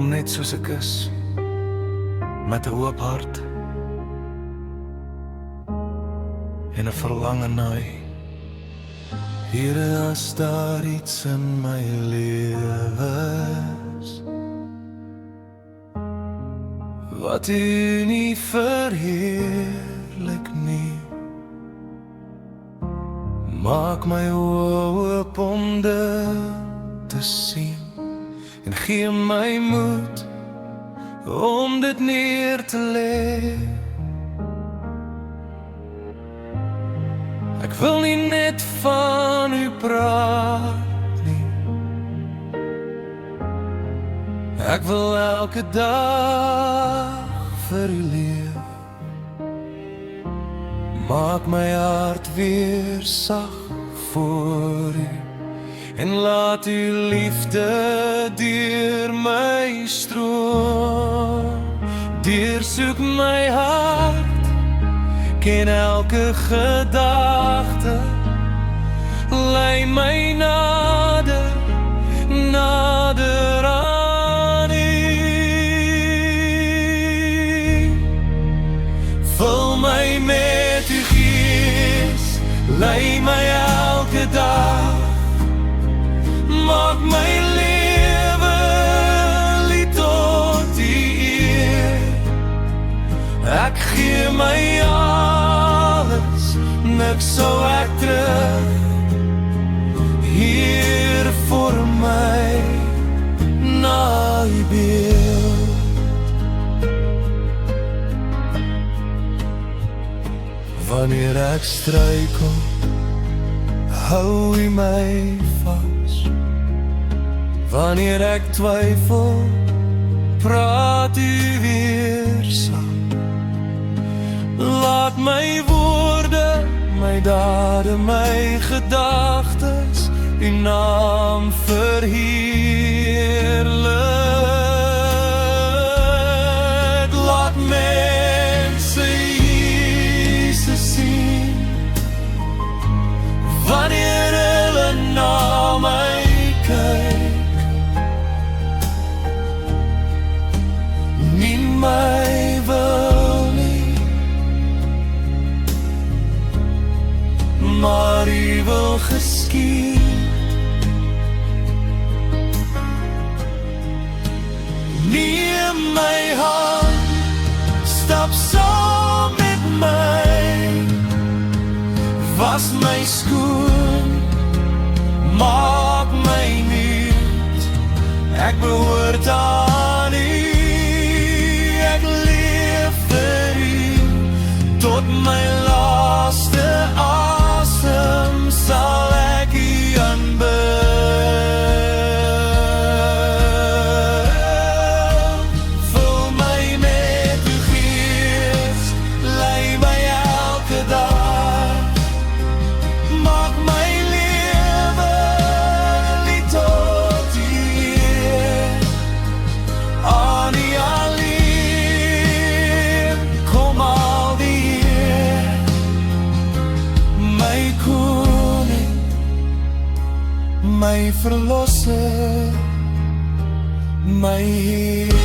kom net soos 'n kus met 'n oop hart en 'n verlange na U. Here, as daar iets in my lewe is wat U nie verheerlik nie, maak my oop om dit te sien en gee my moed om dit neer te lê. Ek wil nie net van U praat nie, ek wil elke dag vir U leef. Maak my hart weer sag voor U en laat U liefde deur my stroom. Deursoek my hart, ken elke gedagte, lei my nader, nader aan U. Vul my met U Gees, lei my elke dag, maak my lewe lied tot U eer. Ek gee my alles, niks sou ek terug, hier voor my na U beeld. Wanneer ek struikel, hou U my vas. Wanneer ek twyfel, praat U weer saam. Laat my woorde, my dade, my gedagtes U naam verheerlik. Laat mense Jesus sien wanneer hulle na my kyk. Nie my wil nie, maar U wil geskied. Neem my hand, stap saam met my, was my skoon, maak my nuut. Ek behoort aan U, ek leef vir U, tot my laaste asem sal ek U aanbid. Vul my met U Gees, lei my elke dag, maak my lewe lied tot U eer. Aan U alleen kom al die eer, my koning, my verlosser, my Heer.